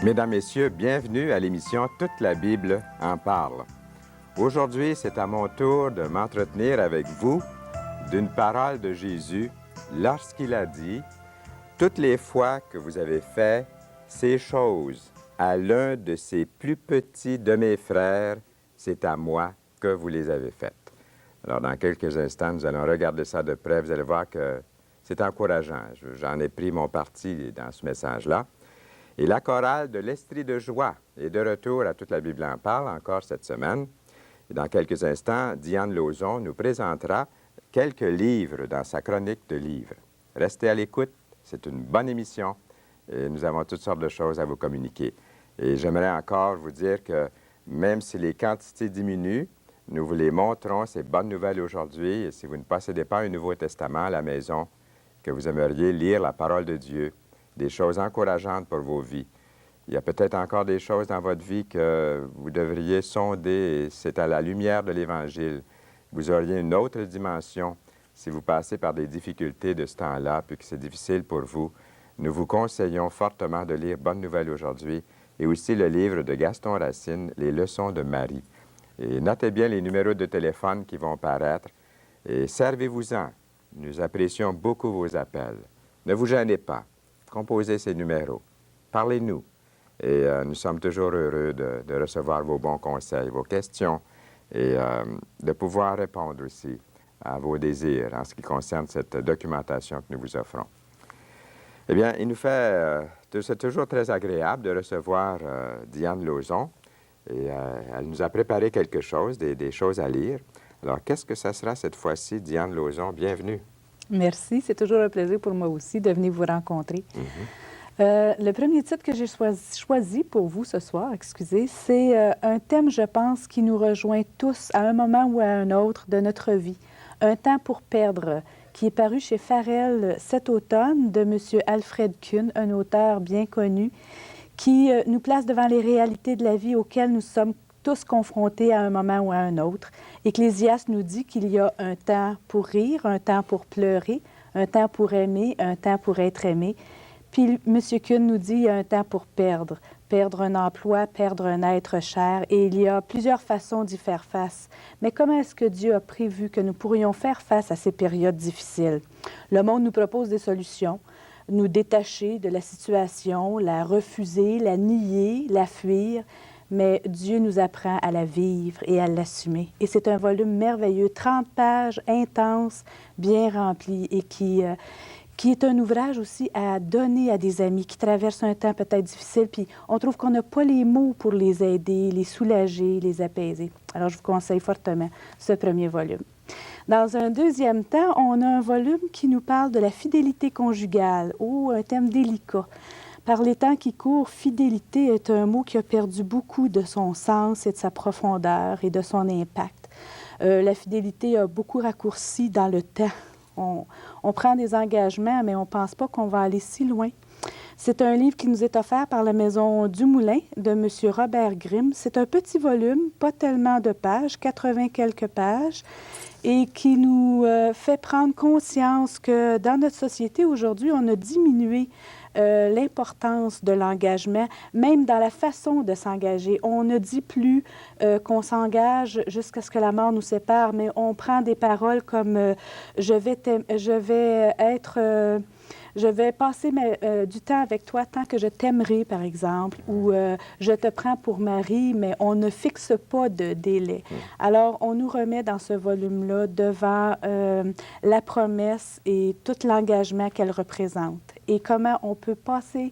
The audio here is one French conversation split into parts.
Mesdames, Messieurs, bienvenue à l'émission Toute la Bible en parle. Aujourd'hui, c'est à mon tour de m'entretenir avec vous d'une parole de Jésus lorsqu'il a dit « Toutes les fois que vous avez fait ces choses à l'un de ces plus petits de mes frères, c'est à moi que vous les avez faites. » Alors, dans quelques instants, nous allons regarder ça de près. Vous allez voir que c'est encourageant. J'en ai pris mon parti dans ce message-là. Et la chorale de l'Estrie de joie est de retour à Toute la Bible en parle encore cette semaine. Et dans quelques instants, Diane Lauzon nous présentera quelques livres dans sa chronique de livres. Restez à l'écoute, c'est une bonne émission et nous avons toutes sortes de choses à vous communiquer. Et j'aimerais encore vous dire que même si les quantités diminuent, nous vous les montrons, ces bonnes nouvelles aujourd'hui. Et si vous ne possédez pas un Nouveau Testament à la maison, que vous aimeriez lire la parole de Dieu, des choses encourageantes pour vos vies. Il y a peut-être encore des choses dans votre vie que vous devriez sonder et c'est à la lumière de l'Évangile. Vous auriez une autre dimension si vous passez par des difficultés de ce temps-là, puis que c'est difficile pour vous. Nous vous conseillons fortement de lire Bonne Nouvelle aujourd'hui et aussi le livre de Gaston Racine, Les leçons de Marie. Et notez bien les numéros de téléphone qui vont paraître et servez-vous-en. Nous apprécions beaucoup vos appels. Ne vous gênez pas. Composez ces numéros. Parlez-nous. Et nous sommes toujours heureux de recevoir vos bons conseils, vos questions et de pouvoir répondre aussi à vos désirs en ce qui concerne cette documentation que nous vous offrons. Eh bien, c'est toujours très agréable de recevoir Diane Lauzon et elle nous a préparé quelque chose, des choses à lire. Alors, qu'est-ce que ça sera cette fois-ci, Diane Lauzon? Bienvenue. Merci. C'est toujours un plaisir pour moi aussi de venir vous rencontrer. Le premier titre que j'ai choisi pour vous ce soir, c'est un thème, je pense, qui nous rejoint tous à un moment ou à un autre de notre vie. Un temps pour perdre, qui est paru chez Farel cet automne de M. Alfred Kuhn, un auteur bien connu, qui nous place devant les réalités de la vie auxquelles nous sommes tous confrontés à un moment ou à un autre. Ecclésiaste nous dit qu'il y a un temps pour rire, un temps pour pleurer, un temps pour aimer, un temps pour être aimé. Puis M. Kuhn nous dit qu'il y a un temps pour perdre. Perdre un emploi, perdre un être cher. Et il y a plusieurs façons d'y faire face. Mais comment est-ce que Dieu a prévu que nous pourrions faire face à ces périodes difficiles? Le monde nous propose des solutions. Nous détacher de la situation, la refuser, la nier, la fuir. Mais Dieu nous apprend à la vivre et à l'assumer. Et c'est un volume merveilleux, 30 pages, intense, bien rempli et qui est un ouvrage aussi à donner à des amis qui traversent un temps peut-être difficile, puis on trouve qu'on n'a pas les mots pour les aider, les soulager, les apaiser. Alors, je vous conseille fortement ce premier volume. Dans un deuxième temps, on a un volume qui nous parle de la fidélité conjugale, un thème délicat. Par les temps qui courent, fidélité est un mot qui a perdu beaucoup de son sens et de sa profondeur et de son impact. La fidélité a beaucoup raccourci dans le temps. On prend des engagements, mais on ne pense pas qu'on va aller si loin. C'est un livre qui nous est offert par la Maison du Moulin de M. Robert Grimm. C'est un petit volume, pas tellement de pages, 80 quelques pages, et qui nous fait prendre conscience que dans notre société aujourd'hui, on a diminué l'importance de l'engagement, même dans la façon de s'engager. On ne dit plus qu'on s'engage jusqu'à ce que la mort nous sépare, mais on prend des paroles comme je vais passer du temps avec toi tant que je t'aimerai, par exemple, ou je te prends pour mari, mais on ne fixe pas de délai. Alors, on nous remet dans ce volume-là devant la promesse et tout l'engagement qu'elle représente et comment on peut passer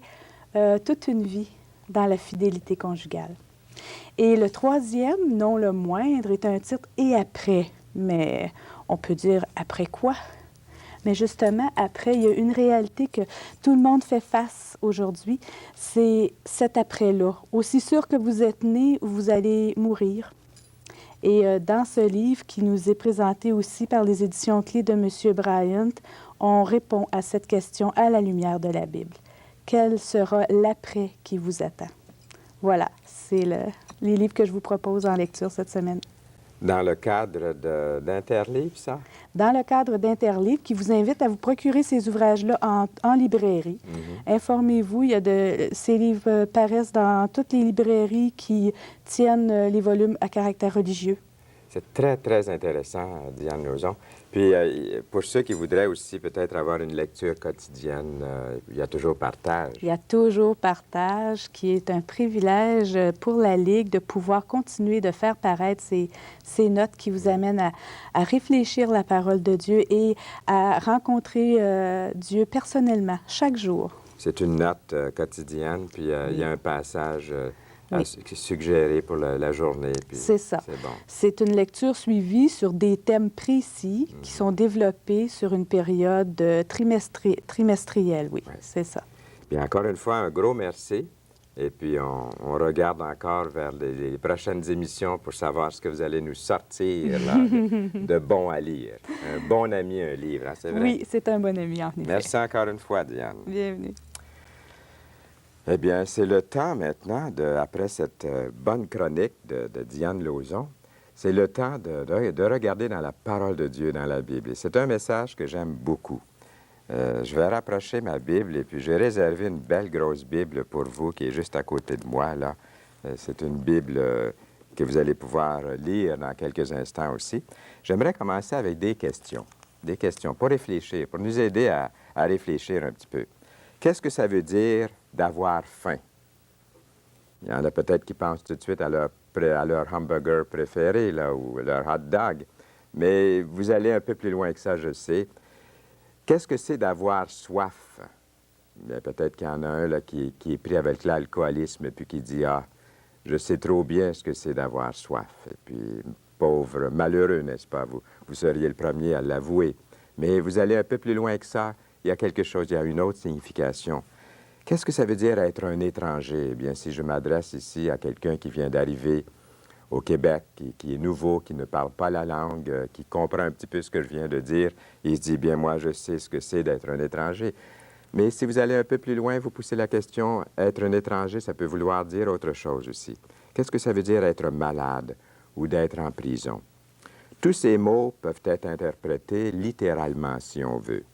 toute une vie dans la fidélité conjugale. Et le troisième, non le moindre, est un titre « Et après ». Mais on peut dire « après quoi ?» Mais justement, après, il y a une réalité que tout le monde fait face aujourd'hui, c'est cet après-là. Aussi sûr que vous êtes né, vous allez mourir. Et dans ce livre qui nous est présenté aussi par les éditions Clés de M. Bryant, on répond à cette question à la lumière de la Bible. Quel sera l'après qui vous attend? Voilà, c'est les livres que je vous propose en lecture cette semaine. Dans le cadre d'Interlivre, ça? Dans le cadre d'Interlivre, qui vous invite à vous procurer ces ouvrages-là en librairie. Informez-vous, ces livres paraissent dans toutes les librairies qui tiennent les volumes à caractère religieux. C'est très, très intéressant, Diane Lauzon. Puis, pour ceux qui voudraient aussi peut-être avoir une lecture quotidienne, il y a toujours Partage. Il y a toujours Partage, qui est un privilège pour la Ligue de pouvoir continuer de faire paraître ces notes qui vous amènent à réfléchir la parole de Dieu et à rencontrer Dieu personnellement, chaque jour. C'est une note quotidienne, puis il y a un passage Oui. suggéré pour la journée. C'est ça. C'est bon. C'est une lecture suivie sur des thèmes précis qui sont développés sur une période trimestrielle, oui, Ouais. c'est ça. Puis encore une fois, un gros merci. Et puis, on regarde encore vers les prochaines émissions pour savoir ce que vous allez nous sortir là, de bon à lire. Un bon ami, un livre, hein, c'est vrai? Oui, c'est un bon ami, en effet. Merci encore une fois, Diane. Bienvenue. Eh bien, c'est le temps maintenant, après cette bonne chronique de Diane Lauzon, c'est le temps de regarder dans la parole de Dieu dans la Bible. Et c'est un message que j'aime beaucoup. Je vais rapprocher ma Bible et puis j'ai réservé une belle grosse Bible pour vous qui est juste à côté de moi, là. C'est une Bible que vous allez pouvoir lire dans quelques instants aussi. J'aimerais commencer avec des questions pour réfléchir, pour nous aider à réfléchir un petit peu. Qu'est-ce que ça veut dire d'avoir faim? Il y en a peut-être qui pensent tout de suite à leur hamburger préféré, là, ou leur hot dog. Mais vous allez un peu plus loin que ça, je sais. Qu'est-ce que c'est d'avoir soif? Bien, peut-être qu'il y en a un là, qui est pris avec l'alcoolisme puis qui dit « Ah, je sais trop bien ce que c'est d'avoir soif. » Et puis, pauvre, malheureux, n'est-ce pas? Vous seriez le premier à l'avouer. Mais vous allez un peu plus loin que ça. Il y a quelque chose, il y a une autre signification. Qu'est-ce que ça veut dire être un étranger? Eh bien, si je m'adresse ici à quelqu'un qui vient d'arriver au Québec, qui est nouveau, qui ne parle pas la langue, qui comprend un petit peu ce que je viens de dire, il se dit, bien, moi, je sais ce que c'est d'être un étranger. Mais si vous allez un peu plus loin, vous poussez la question, être un étranger, ça peut vouloir dire autre chose aussi. Qu'est-ce que ça veut dire être malade ou d'être en prison? Tous ces mots peuvent être interprétés littéralement, si on veut.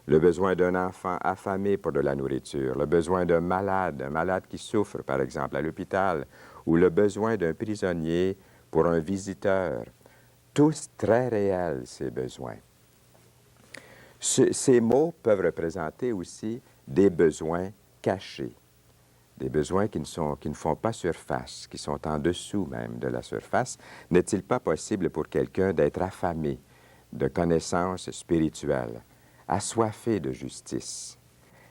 Le besoin d'un enfant affamé pour de la nourriture, le besoin d'un malade, un malade qui souffre, par exemple, à l'hôpital, ou le besoin d'un prisonnier pour un visiteur. Tous très réels, ces besoins. Ces mots peuvent représenter aussi des besoins cachés, des besoins qui ne font pas surface, qui sont en dessous même de la surface. N'est-il pas possible pour quelqu'un d'être affamé de connaissances spirituelles, assoiffé de justice,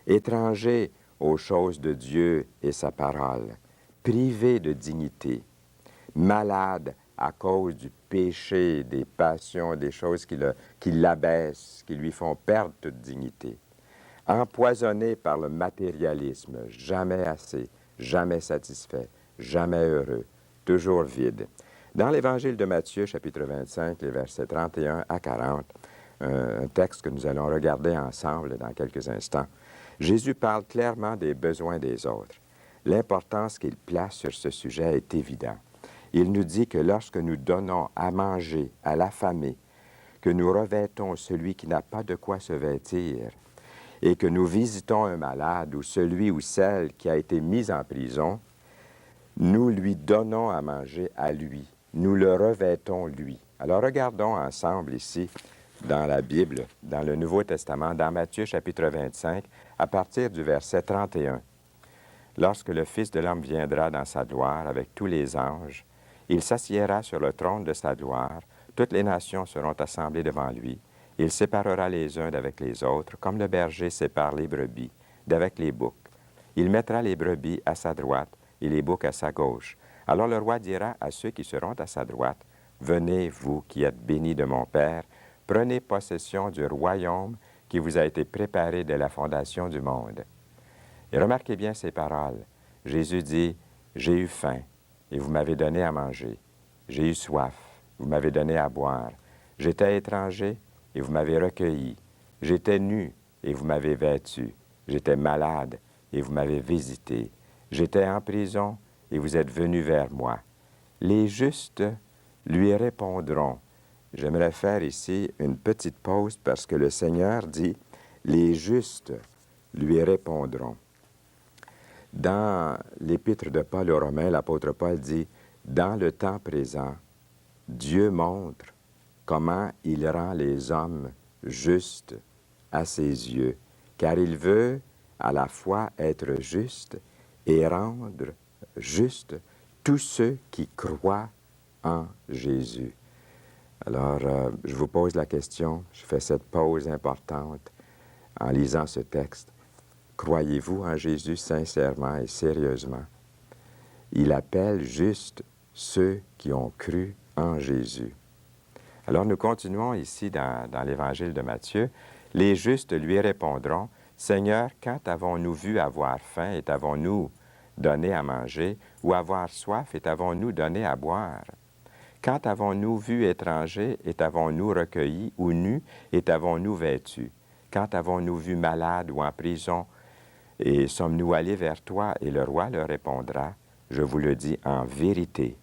étranger aux choses de Dieu et sa parole, privé de dignité, malade à cause du péché, des passions, des choses qui l'abaissent, qui lui font perdre toute dignité, empoisonné par le matérialisme, jamais assez, jamais satisfait, jamais heureux, toujours vide. Dans l'Évangile de Matthieu, chapitre 25, les versets 31 à 40, un texte que nous allons regarder ensemble dans quelques instants, Jésus parle clairement des besoins des autres. L'importance qu'il place sur ce sujet est évidente. Il nous dit que lorsque nous donnons à manger à l'affamé, que nous revêtons celui qui n'a pas de quoi se vêtir, et que nous visitons un malade ou celui ou celle qui a été mis en prison, nous lui donnons à manger à lui. Nous le revêtons lui. Alors regardons ensemble ici dans la Bible, dans le Nouveau Testament, dans Matthieu chapitre 25, à partir du verset 31. Lorsque le Fils de l'homme viendra dans sa gloire avec tous les anges, il s'assiera sur le trône de sa gloire, toutes les nations seront assemblées devant lui. Il séparera les uns d'avec les autres, comme le berger sépare les brebis d'avec les boucs. Il mettra les brebis à sa droite et les boucs à sa gauche. Alors le roi dira à ceux qui seront à sa droite, « Venez, vous qui êtes bénis de mon Père, prenez possession du royaume qui vous a été préparé dès la fondation du monde. » Et remarquez bien ces paroles. Jésus dit, « J'ai eu faim, et vous m'avez donné à manger. J'ai eu soif, vous m'avez donné à boire. J'étais étranger, et vous m'avez recueilli. J'étais nu, et vous m'avez vêtu. J'étais malade, et vous m'avez visité. J'étais en prison, et vous êtes venus vers moi. » Les justes lui répondront. J'aimerais faire ici une petite pause parce que le Seigneur dit, les justes lui répondront. Dans l'épître de Paul aux Romains, l'apôtre Paul dit, dans le temps présent, Dieu montre comment il rend les hommes justes à ses yeux, car il veut à la fois être juste et rendre juste tous ceux qui croient en Jésus. Alors, je vous pose la question, je fais cette pause importante en lisant ce texte. Croyez-vous en Jésus sincèrement et sérieusement? Il appelle juste ceux qui ont cru en Jésus. Alors, nous continuons ici dans l'Évangile de Matthieu. Les justes lui répondront, « Seigneur, quand avons-nous vu avoir faim et t'avons-nous donné à manger, ou avoir soif et t'avons-nous donné à boire? Quand avons-nous vu étranger et t'avons-nous recueilli, ou nu et t'avons-nous vêtu? Quand avons-nous vu malade ou en prison et sommes-nous allés vers toi? » Et le roi leur répondra, « Je vous le dis en vérité,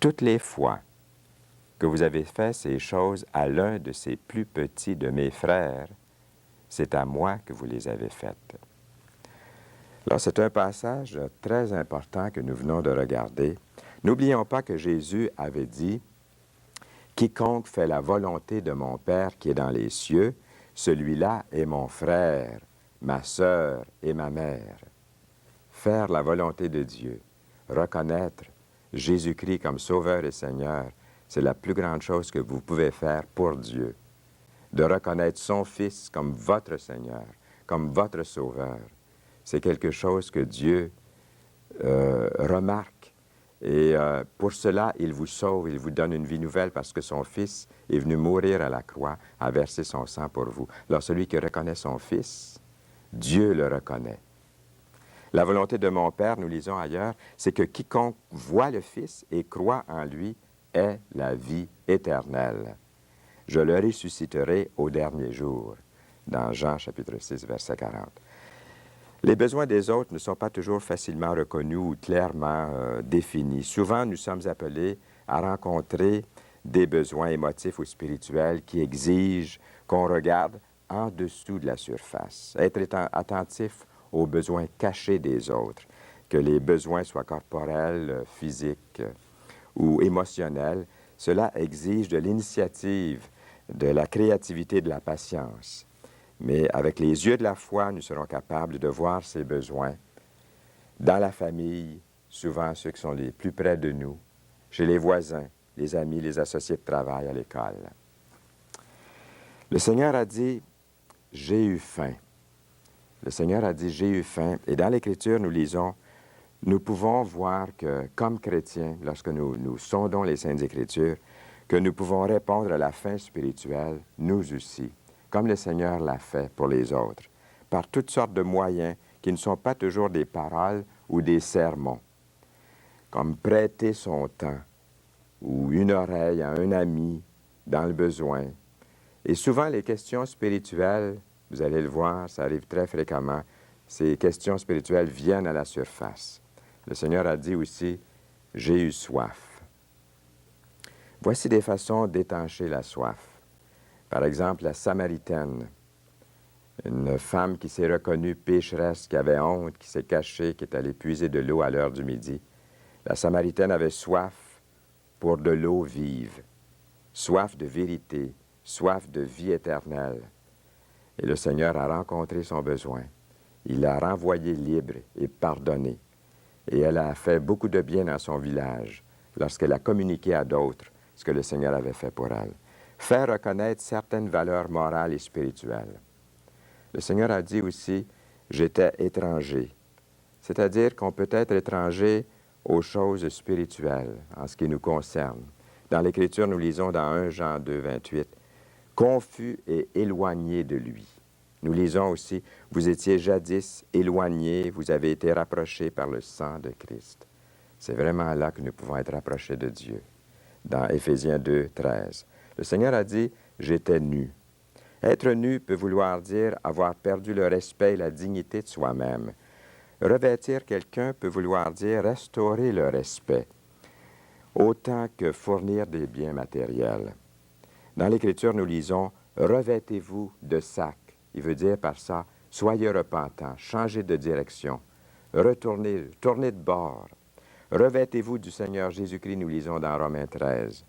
toutes les fois que vous avez fait ces choses à l'un de ces plus petits de mes frères, c'est à moi que vous les avez faites. » Alors, c'est un passage très important que nous venons de regarder. N'oublions pas que Jésus avait dit, « Quiconque fait la volonté de mon Père qui est dans les cieux, celui-là est mon frère, ma sœur et ma mère. » Faire la volonté de Dieu, reconnaître Jésus-Christ comme Sauveur et Seigneur, c'est la plus grande chose que vous pouvez faire pour Dieu. De reconnaître son Fils comme votre Seigneur, comme votre Sauveur. C'est quelque chose que Dieu remarque. Et pour cela, il vous sauve, il vous donne une vie nouvelle parce que son Fils est venu mourir à la croix, a versé son sang pour vous. Alors celui qui reconnaît son Fils, Dieu le reconnaît. La volonté de mon Père, nous lisons ailleurs, c'est que quiconque voit le Fils et croit en lui ait la vie éternelle. Je le ressusciterai au dernier jour, dans Jean chapitre 6, verset 40. Les besoins des autres ne sont pas toujours facilement reconnus ou clairement définis. Souvent, nous sommes appelés à rencontrer des besoins émotifs ou spirituels qui exigent qu'on regarde en dessous de la surface, être attentif aux besoins cachés des autres, que les besoins soient corporels, physiques ou émotionnels. Cela exige de l'initiative, de la créativité, de la patience. Mais avec les yeux de la foi, nous serons capables de voir ces besoins dans la famille, souvent ceux qui sont les plus près de nous, chez les voisins, les amis, les associés de travail à l'école. Le Seigneur a dit, « J'ai eu faim. » Le Seigneur a dit, « J'ai eu faim. » Et dans l'Écriture, nous lisons, nous pouvons voir que, comme chrétiens, lorsque nous sondons les Saintes Écritures, que nous pouvons répondre à la faim spirituelle, nous aussi, comme le Seigneur l'a fait pour les autres, par toutes sortes de moyens qui ne sont pas toujours des paroles ou des sermons, comme prêter son temps ou une oreille à un ami dans le besoin. Et souvent, les questions spirituelles, vous allez le voir, ça arrive très fréquemment, ces questions spirituelles viennent à la surface. Le Seigneur a dit aussi, « J'ai eu soif. » Voici des façons d'étancher la soif. Par exemple, la Samaritaine, une femme qui s'est reconnue pécheresse, qui avait honte, qui s'est cachée, qui est allée puiser de l'eau à l'heure du midi. La Samaritaine avait soif pour de l'eau vive, soif de vérité, soif de vie éternelle. Et le Seigneur a rencontré son besoin. Il l'a renvoyée libre et pardonnée. Et elle a fait beaucoup de bien dans son village lorsqu'elle a communiqué à d'autres ce que le Seigneur avait fait pour elle. Faire reconnaître certaines valeurs morales et spirituelles. Le Seigneur a dit aussi, « J'étais étranger », c'est-à-dire qu'on peut être étranger aux choses spirituelles, en ce qui nous concerne. Dans l'Écriture, nous lisons dans 1 Jean 2, 28, « Confus et éloigné de lui ». Nous lisons aussi, « Vous étiez jadis éloignés, vous avez été rapprochés par le sang de Christ ». C'est vraiment là que nous pouvons être rapprochés de Dieu. Dans Éphésiens 2, 13. Le Seigneur a dit, « J'étais nu ». Être nu peut vouloir dire avoir perdu le respect et la dignité de soi-même. Revêtir quelqu'un peut vouloir dire restaurer le respect. autant que fournir des biens matériels. Dans l'Écriture, nous lisons « Revêtez-vous de sac ». Il veut dire par ça « Soyez repentants, changez de direction, retournez, tournez de bord. Revêtez-vous du Seigneur Jésus-Christ », nous lisons dans Romains 13.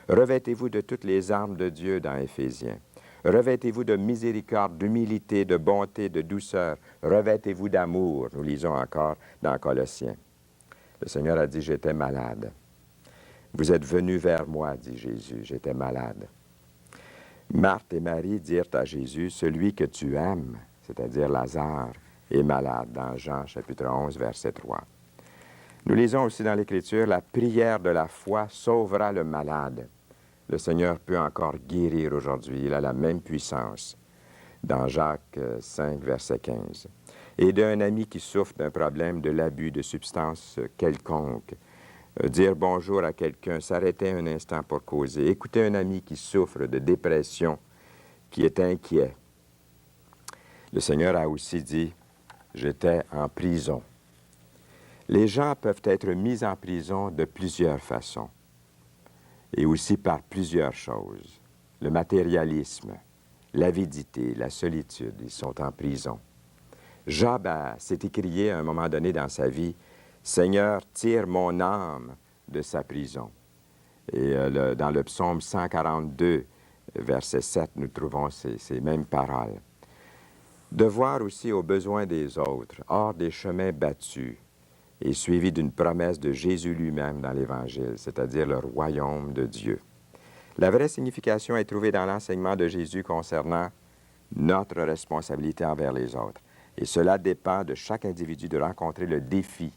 Revêtez-vous de toutes les armes de Dieu dans Éphésiens. Revêtez-vous de miséricorde, d'humilité, de bonté, de douceur. Revêtez-vous d'amour, nous lisons encore dans Colossiens. Le Seigneur a dit « J'étais malade ». Vous êtes venus vers moi, dit Jésus, j'étais malade. Marthe et Marie dirent à Jésus, celui que tu aimes, c'est-à-dire Lazare, est malade, dans Jean chapitre 11, verset 3. Nous lisons aussi dans l'Écriture, la prière de la foi sauvera le malade. Le Seigneur peut encore guérir aujourd'hui, il a la même puissance, dans Jacques 5, verset 15. Et d'un ami qui souffre d'un problème de l'abus de substances quelconques, dire bonjour à quelqu'un, s'arrêter un instant pour causer, écouter un ami qui souffre de dépression, qui est inquiet. Le Seigneur a aussi dit, j'étais en prison. Les gens peuvent être mis en prison de plusieurs façons et aussi par plusieurs choses. Le matérialisme, l'avidité, la solitude, ils sont en prison. Job s'est écrié à un moment donné dans sa vie, « Seigneur, tire mon âme de sa prison ». Et dans le psaume 142, verset 7, nous trouvons ces mêmes paroles. De voir aussi aux besoins des autres, hors des chemins battus, et suivi d'une promesse de Jésus lui-même dans l'Évangile, c'est-à-dire le royaume de Dieu. La vraie signification est trouvée dans l'enseignement de Jésus concernant notre responsabilité envers les autres. Et cela dépend de chaque individu de rencontrer le défi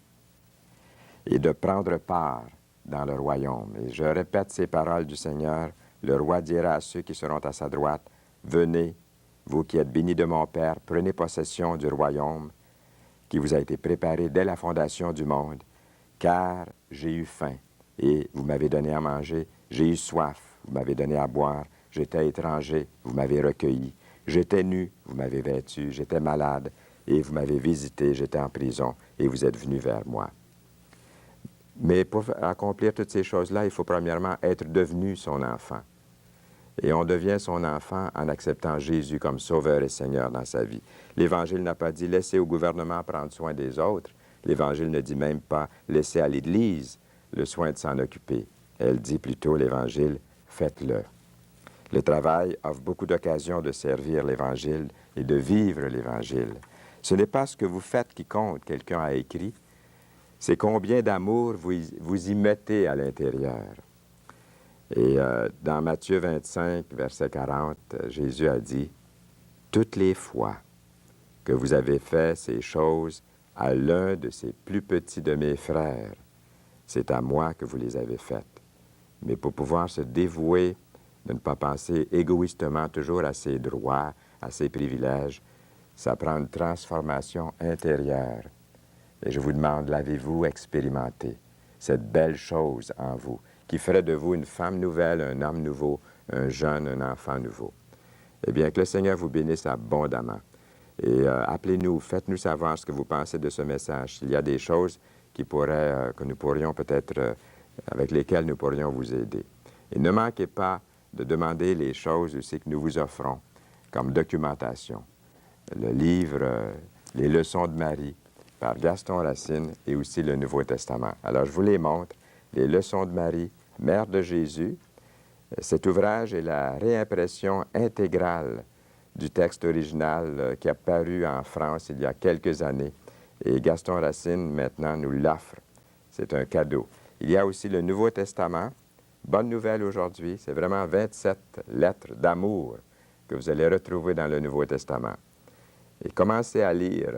et de prendre part dans le royaume. Et je répète ces paroles du Seigneur, le roi dira à ceux qui seront à sa droite, « Venez, vous qui êtes bénis de mon Père, prenez possession du royaume qui vous a été préparé dès la fondation du monde, car j'ai eu faim et vous m'avez donné à manger, j'ai eu soif, vous m'avez donné à boire, j'étais étranger, vous m'avez recueilli, j'étais nu, vous m'avez vêtu, j'étais malade, et vous m'avez visité, j'étais en prison, et vous êtes venus vers moi. » Mais pour accomplir toutes ces choses-là, il faut premièrement être devenu son enfant. Et on devient son enfant en acceptant Jésus comme Sauveur et Seigneur dans sa vie. L'Évangile n'a pas dit « laissez au gouvernement prendre soin des autres ». L'Évangile ne dit même pas « laissez à l'Église le soin de s'en occuper ». Elle dit plutôt l'Évangile « faites-le ». Le travail offre beaucoup d'occasions de servir l'Évangile et de vivre l'Évangile. Ce n'est pas ce que vous faites qui compte, quelqu'un a écrit, c'est combien d'amour vous y mettez à l'intérieur. Et dans Matthieu 25, verset 40, Jésus a dit, « Toutes les fois que vous avez fait ces choses à l'un de ces plus petits de mes frères, c'est à moi que vous les avez faites. » Mais pour pouvoir se dévouer, de ne pas penser égoïstement toujours à ses droits, à ses privilèges, ça prend une transformation intérieure. Et je vous demande, l'avez-vous expérimenté, cette belle chose en vous, qui ferait de vous une femme nouvelle, un homme nouveau, un jeune, un enfant nouveau? Eh bien, que le Seigneur vous bénisse abondamment. Et appelez-nous, faites-nous savoir ce que vous pensez de ce message. S'il y a des choses que nous pourrions peut-être, avec lesquelles nous pourrions vous aider. Et ne manquez pas de demander les choses aussi que nous vous offrons comme documentation. Le livre « Les leçons de Marie » par Gaston Racine et aussi le Nouveau Testament. Alors, je vous les montre. Les leçons de Marie, Mère de Jésus. Cet ouvrage est la réimpression intégrale du texte original qui a paru en France il y a quelques années. Et Gaston Racine, maintenant, nous l'offre. C'est un cadeau. Il y a aussi le Nouveau Testament. Bonne nouvelle aujourd'hui, c'est vraiment 27 lettres d'amour que vous allez retrouver dans le Nouveau Testament. Et commencez à lire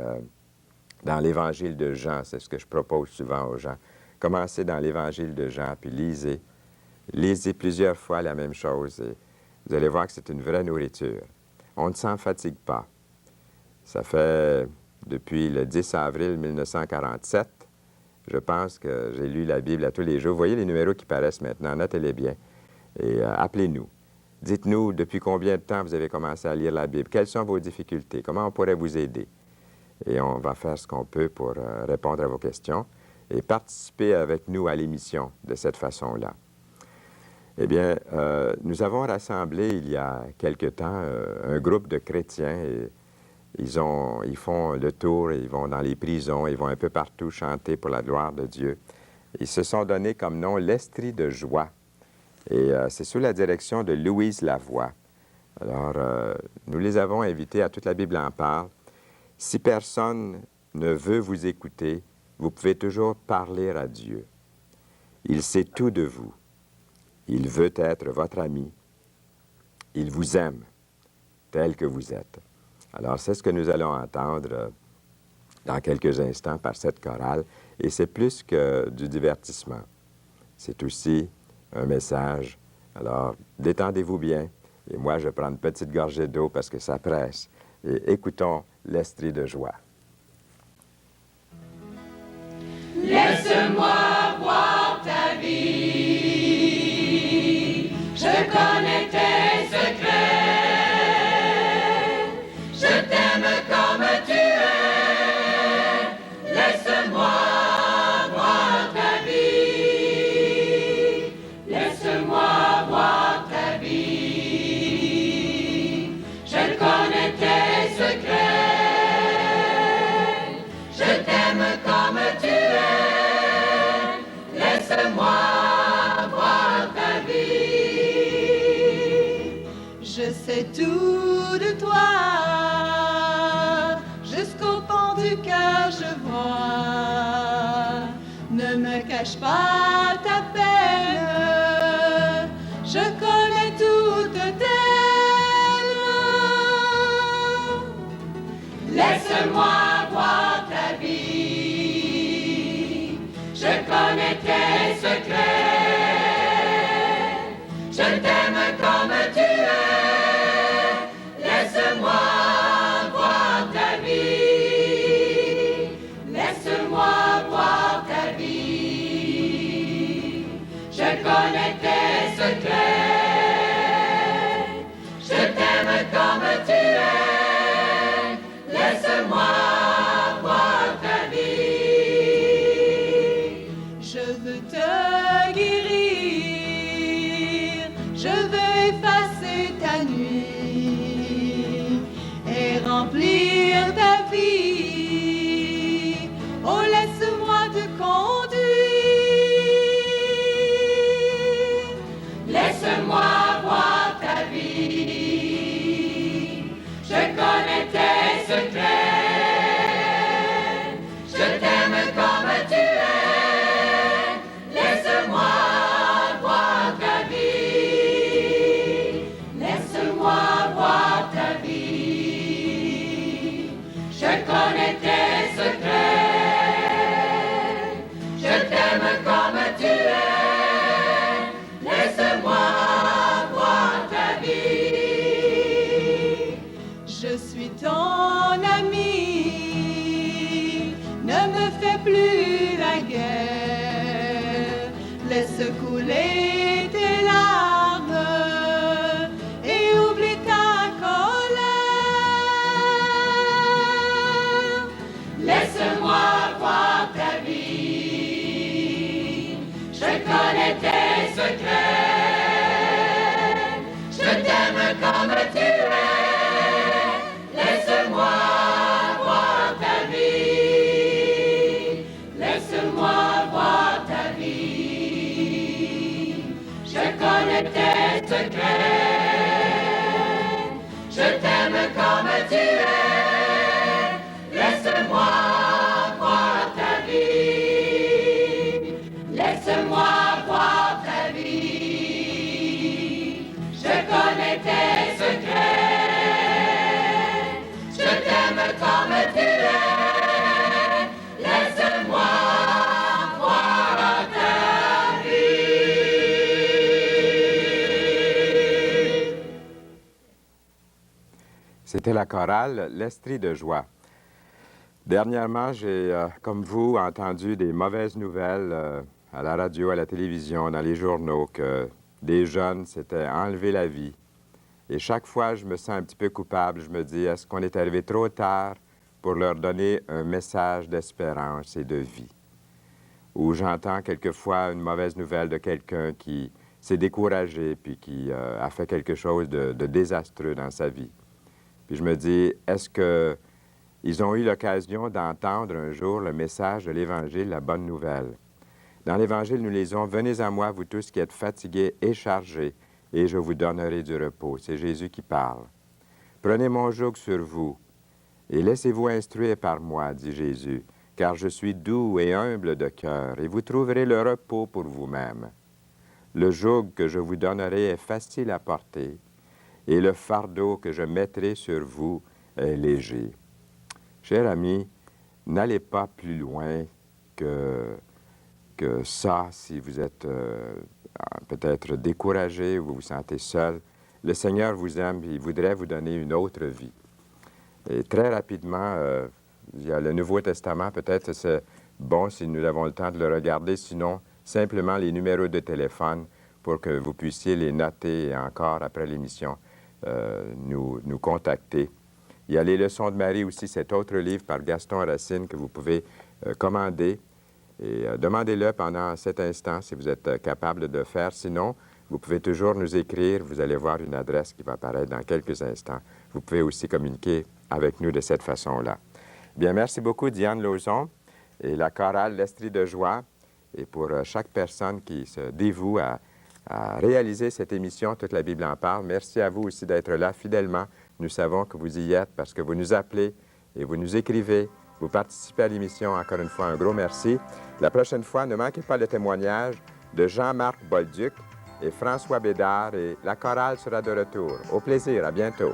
dans l'Évangile de Jean, c'est ce que je propose souvent aux gens. Commencez dans l'Évangile de Jean, puis lisez. Lisez plusieurs fois la même chose et vous allez voir que c'est une vraie nourriture. On ne s'en fatigue pas. Ça fait depuis le 10 avril 1947, je pense que j'ai lu la Bible à tous les jours. Vous voyez les numéros qui paraissent maintenant, notez-les bien. Et appelez-nous. Dites-nous depuis combien de temps vous avez commencé à lire la Bible. Quelles sont vos difficultés? Comment on pourrait vous aider? Et on va faire ce qu'on peut pour répondre à vos questions. et participer avec nous à l'émission de cette façon-là. Eh bien, nous avons rassemblé il y a quelque temps un groupe de chrétiens et ils font le tour, ils vont dans les prisons, ils vont un peu partout chanter pour la gloire de Dieu. Ils se sont donné comme nom l'Estrie de joie. Et c'est sous la direction de Louise Lavoie. Alors, nous les avons invités à Toute la Bible en parle. Si personne ne veut vous écouter, vous pouvez toujours parler à Dieu. Il sait tout de vous. Il veut être votre ami. Il vous aime tel que vous êtes. Alors, c'est ce que nous allons entendre dans quelques instants par cette chorale. Et c'est plus que du divertissement. C'est aussi un message. Alors, détendez-vous bien. Et moi, je prends une petite gorgée d'eau parce que ça presse. Et écoutons l'Estrie de joie. Laisse-moi voir ta vie. Je connais tes secrets. Je t'aime comme tu es. Laisse-moi voir ta vie. Laisse-moi voir ta vie. Je connais tes secrets. Je t'aime comme tu es. Laisse-moi voir ta vie. Je sais tout de toi. Jusqu'au fond du cœur je vois. Ne me cache pas ta peine. Je connais toutes tes mains. Laisse-moi voir ta vie. Je connais tes secrets. Je t'aime comme tu es. Laisse-moi voir ta vie. Laisse-moi voir ta vie. Je connais tes secrets. Je t'aime comme tu es. Laisse-moi voir ta vie. Je veux te guérir. Je veux effacer ta nuit et remplir ta vie. Oh, laisse-moi te conduire. Laisse-moi voir ta vie. Je connais tes secrets. Je t'aime comme tu es. Laisse-moi voir ta vie. Laisse-moi voir ta vie. Je connais tes secrets. Je t'aime comme tu es. Laisse-moi voir ta vie. Je suis ton ami. Ne me fais plus la guerre. Laisse couler tes larmes et oublie ta colère. Laisse-moi voir ta vie. Je connais tes secrets. Je t'aime comme tu es. Laisse-moi voir ta vie. Laisse-moi voir ta vie. Je connais tes secrets. Je t'aime comme tu es. Laisse-moi voir ta vie. Laisse-moi voir ta vie. Je connais tes secrets. Je t'aime comme tu es. Laisse-moi voir ta vie. C'était la chorale l'Estrie de joie. Dernièrement, j'ai, comme vous, entendu des mauvaises nouvelles à la radio, à la télévision, dans les journaux, que des jeunes s'étaient enlevé la vie. Et chaque fois, je me sens un petit peu coupable. Je me dis, est-ce qu'on est arrivé trop tard pour leur donner un message d'espérance et de vie? où j'entends quelquefois une mauvaise nouvelle de quelqu'un qui s'est découragé puis qui a fait quelque chose de désastreux dans sa vie. Puis je me dis, est-ce qu'ils ont eu l'occasion d'entendre un jour le message de l'Évangile, la bonne nouvelle? Dans l'Évangile, nous lisons, « Venez à moi, vous tous qui êtes fatigués et chargés, et je vous donnerai du repos. » C'est Jésus qui parle. « Prenez mon joug sur vous, et laissez-vous instruire par moi, dit Jésus, car je suis doux et humble de cœur, et vous trouverez le repos pour vous-même. Le joug que je vous donnerai est facile à porter, et le fardeau que je mettrai sur vous est léger. » Chers amis, n'allez pas plus loin que ça si vous êtes peut-être découragé ou vous vous sentez seul. Le Seigneur vous aime et il voudrait vous donner une autre vie. Et très rapidement, il y a le Nouveau Testament, peut-être c'est bon si nous avons le temps de le regarder, sinon simplement les numéros de téléphone pour que vous puissiez les noter et encore après l'émission nous contacter. Il y a les Leçons de Marie aussi, cet autre livre par Gaston Racine que vous pouvez commander. Et demandez-le pendant cet instant si vous êtes capable de le faire. Sinon, vous pouvez toujours nous écrire. Vous allez voir une adresse qui va apparaître dans quelques instants. Vous pouvez aussi communiquer avec nous de cette façon-là. Bien, merci beaucoup, Diane Lauzon et la chorale L'Estrie de joie. Et pour chaque personne qui se dévoue à réaliser cette émission, Toute la Bible en parle, merci à vous aussi d'être là fidèlement. Nous savons que vous y êtes parce que vous nous appelez et vous nous écrivez. Vous participez à l'émission. Encore une fois, un gros merci. La prochaine fois, ne manquez pas le témoignage de Jean-Marc Bolduc et François Bédard et la chorale sera de retour. Au plaisir. À bientôt.